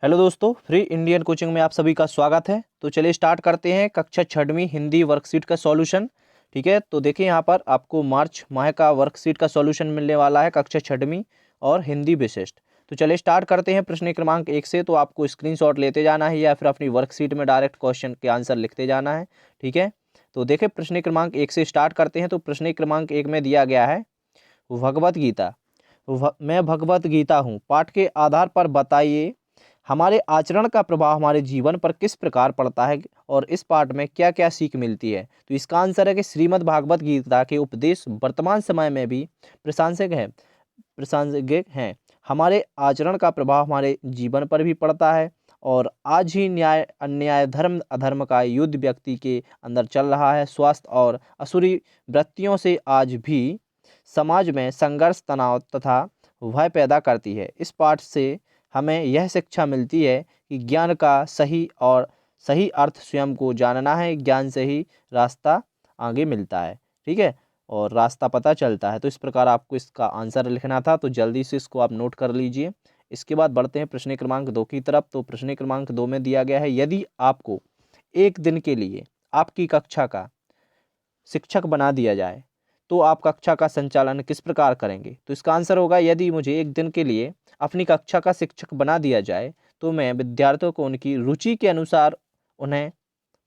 Hello दोस्तों, free Indian coaching में आप सभी का स्वागत है। तो चलिए स्टार्ट करते हैं कक्षा छठवीं हिंदी वर्कशीट का सॉल्यूशन। ठीक है, तो देखिए यहाँ पर आपको मार्च माह का वर्कशीट का सॉल्यूशन मिलने वाला है, कक्षा छठवीं और हिंदी विशिष्ट। तो चलिए स्टार्ट करते हैं प्रश्न क्रमांक 1 से। तो आपको स्क्रीनशॉट लेते जाना है या फिर अपनी वर्कशीट में डायरेक्ट क्वेश्चन के आंसर लिखते जाना है। ठीक है, तो देखिए प्रश्न क्रमांक 1 से स्टार्ट करते हैं। तो प्रश्न क्रमांक 1 में दिया गया है, भगवत गीता मैं भगवत गीता हूँ, पाठ के आधार पर बताइए हमारे आचरण का प्रभाव हमारे जीवन पर किस प्रकार पड़ता है और इस पाठ में क्या क्या सीख मिलती है। तो इसका आंसर है कि श्रीमद् भागवत गीता के उपदेश वर्तमान समय में भी प्रासंगिक हैं। हमारे आचरण का प्रभाव हमारे जीवन पर भी पड़ता है और आज ही न्याय अन्याय धर्म अधर्म का युद्ध व्यक्ति के अंदर चल रहा है। स्वास्थ्य और असुरी वृत्तियों से आज भी समाज में संघर्ष, तनाव तथा भय पैदा करती है। इस पाठ से हमें यह शिक्षा मिलती है कि ज्ञान का सही अर्थ स्वयं को जानना है। ज्ञान से ही रास्ता आगे मिलता है। ठीक है, और रास्ता पता चलता है। तो इस प्रकार आपको इसका आंसर लिखना था, तो जल्दी से इसको आप नोट कर लीजिए। इसके बाद बढ़ते हैं प्रश्न क्रमांक 2 की तरफ। तो प्रश्न क्रमांक 2 में दिया गया है, यदि आपको एक दिन के लिए आपकी कक्षा का शिक्षक बना दिया जाए तो आप कक्षा का संचालन किस प्रकार करेंगे। तो इसका आंसर होगा, यदि मुझे एक दिन के लिए अपनी कक्षा का शिक्षक बना दिया जाए तो मैं विद्यार्थियों को उनकी रुचि के अनुसार उन्हें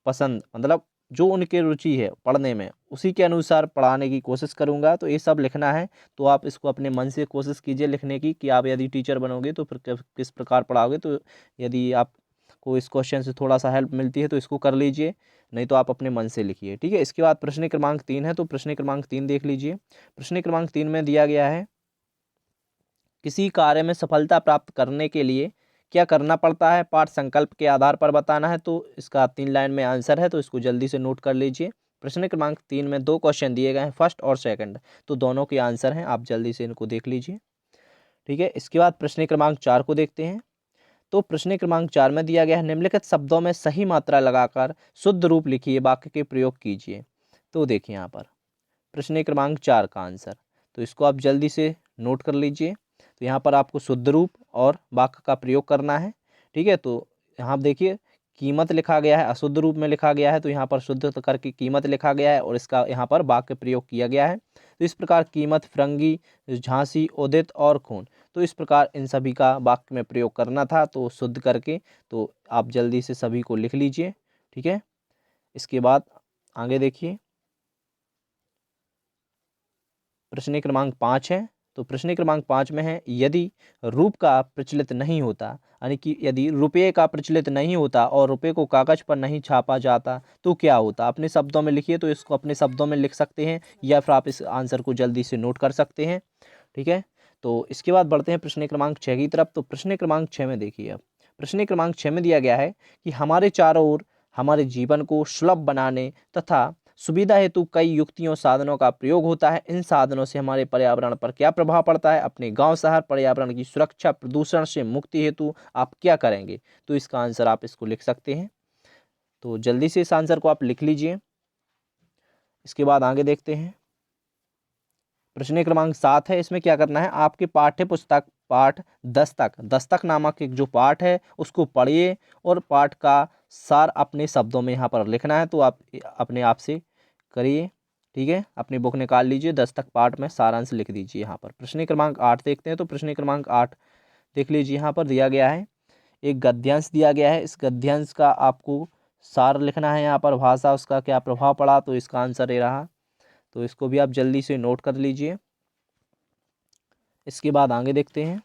पसंद मतलब जो उनकी रुचि है पढ़ने में उसी के अनुसार पढ़ाने की कोशिश करूंगा। तो ये सब लिखना है। तो आप इसको अपने मन से कोशिश कीजिए लिखने की कि आप यदि टीचर बनोगे तो फिर किस प्रकार पढ़ाओगे। तो यदि आपको इस क्वेश्चन से थोड़ा सा हेल्प मिलती है तो इसको कर लीजिए, नहीं तो आप अपने मन से लिखिए। ठीक है, इसके बाद प्रश्न क्रमांक 3 है। तो प्रश्न क्रमांक 3 देख लीजिए। प्रश्न क्रमांक 3 में दिया गया है, किसी कार्य में सफलता प्राप्त करने के लिए क्या करना पड़ता है, पाठ संकल्प के आधार पर बताना है। तो इसका 3 लाइन में आंसर है, तो इसको जल्दी से नोट कर लीजिए। प्रश्न क्रमांक 3 में 2 क्वेश्चन दिए गए हैं, फर्स्ट और सेकंड, तो दोनों के आंसर हैं, आप जल्दी से इनको देख लीजिए। ठीक है, इसके बाद प्रश्न क्रमांक 4 को देखते हैं। तो प्रश्न क्रमांक 4 में दिया गया है, निम्नलिखित शब्दों में सही मात्रा लगाकर शुद्ध रूप लिखिए, वाक्य के प्रयोग कीजिए। तो देखिए यहाँ पर प्रश्न क्रमांक 4 का आंसर, तो इसको आप जल्दी से नोट कर लीजिए। तो यहाँ पर आपको शुद्ध रूप और वाक्य का प्रयोग करना है। ठीक है, तो यहाँ आप देखिए कीमत लिखा गया है, अशुद्ध रूप में लिखा गया है, तो यहाँ पर शुद्ध करके कीमत लिखा गया है और इसका यहाँ पर वाक्य प्रयोग किया गया है। तो इस प्रकार कीमत, फिरंगी, झांसी, उदित और खून, तो इस प्रकार इन सभी का वाक्य में प्रयोग करना था, तो शुद्ध करके तो आप जल्दी से सभी को लिख लीजिए। ठीक है, इसके बाद आगे देखिए, प्रश्न क्रमांक 5 है। तो प्रश्न क्रमांक 5 में है, यदि रूप का प्रचलित नहीं होता, यानी कि यदि रुपये का प्रचलित नहीं होता और रुपये को कागज पर नहीं छापा जाता तो क्या होता। अपने शब्दों में लिखिए, तो इसको अपने शब्दों में लिख सकते हैं या फिर आप इस आंसर को जल्दी से नोट कर सकते हैं। ठीक है, तो इसके बाद बढ़ते हैं प्रश्न क्रमांक 6 की तरफ। तो प्रश्न क्रमांक 6 में देखिए, अब प्रश्न क्रमांक 6 में दिया गया है कि हमारे चारों ओर हमारे जीवन को सुलभ बनाने तथा सुविधा हेतु कई युक्तियों साधनों का प्रयोग होता है। इन साधनों से हमारे पर्यावरण पर क्या प्रभाव पड़ता है। अपने गांव शहर पर्यावरण की सुरक्षा, प्रदूषण से मुक्ति हेतु आप क्या करेंगे। तो इसका आंसर आप इसको लिख सकते हैं, तो जल्दी से इस आंसर को आप लिख लीजिए। इसके बाद आगे देखते हैं, प्रश्न क्रमांक 7 है। इसमें क्या करना है, आपके पाठ्य पुस्तक पाठ दस्तक दस्तक नामक एक जो पाठ है उसको पढ़िए और पाठ का सार अपने शब्दों में यहाँ पर लिखना है। तो आप अपने आप से करिए। ठीक है, अपनी बुक निकाल लीजिए, दस्तक पाठ में सारांश लिख दीजिए। यहाँ पर प्रश्न क्रमांक 8 देखते हैं। तो प्रश्न क्रमांक 8 देख लीजिए, यहाँ पर दिया गया है, एक गद्यांश दिया गया है। इस गद्यांश का आपको सार लिखना है। यहाँ पर भाषा उसका क्या प्रभाव पड़ा, तो इसका आंसर ये रहा। तो इसको भी आप जल्दी से नोट कर लीजिए। इसके बाद आगे देखते हैं।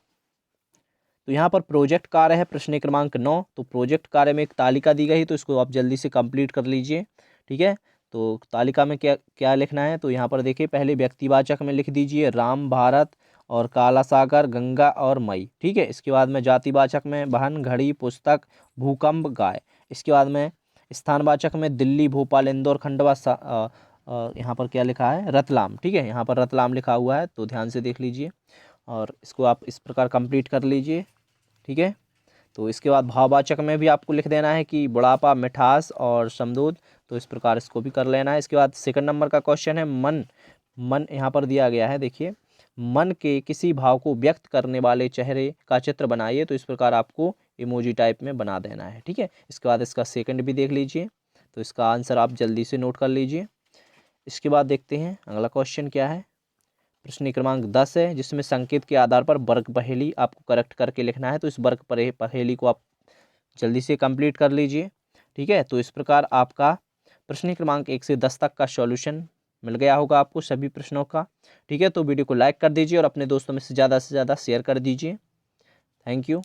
तो यहाँ पर प्रोजेक्ट कार्य है प्रश्न क्रमांक 9। तो प्रोजेक्ट कार्य में एक तालिका दी गई, तो इसको आप जल्दी से कंप्लीट कर लीजिए। ठीक है, तो तालिका में क्या क्या लिखना है, तो यहाँ पर देखिए, पहले व्यक्तिवाचक में लिख दीजिए राम, भारत और काला सागर, गंगा और मई। ठीक है, इसके बाद में जातिवाचक में वाहन, घड़ी, पुस्तक, भूकंप, गाय। इसके बाद में स्थानवाचक में दिल्ली, भोपाल, इंदौर, खंडवा, यहाँ पर क्या लिखा है, रतलाम। ठीक है, यहाँ पर रतलाम लिखा हुआ है, तो ध्यान से देख लीजिए और इसको आप इस प्रकार कंप्लीट कर लीजिए। ठीक है, तो इसके बाद भाववाचक में भी आपको लिख देना है कि बुढ़ापा, मिठास और समृद्ध, तो इस प्रकार इसको भी कर लेना है। इसके बाद सेकंड नंबर का क्वेश्चन है मन। मन यहाँ पर दिया गया है, देखिए मन के किसी भाव को व्यक्त करने वाले चेहरे का चित्र बनाइए। तो इस प्रकार आपको इमोजी टाइप में बना देना है, ठीक है। इसके बाद इसका सेकंड भी देख लीजिए, तो इसका आंसर आप जल्दी से नोट कर लीजिए। इसके बाद देखते हैं अगला क्वेश्चन क्या है। प्रश्न क्रमांक 10 है, जिसमें संकेत के आधार पर वर्ग पहेली आपको करेक्ट करके लिखना है। तो इस वर्ग पहेली को आप जल्दी से कंप्लीट कर लीजिए, ठीक है। तो इस प्रकार आपका प्रश्न क्रमांक 1 से 10 तक का सॉल्यूशन मिल गया होगा आपको सभी प्रश्नों का, ठीक है। तो वीडियो को लाइक कर दीजिए और अपने दोस्तों में से ज़्यादा शेयर कर दीजिए। Thank you.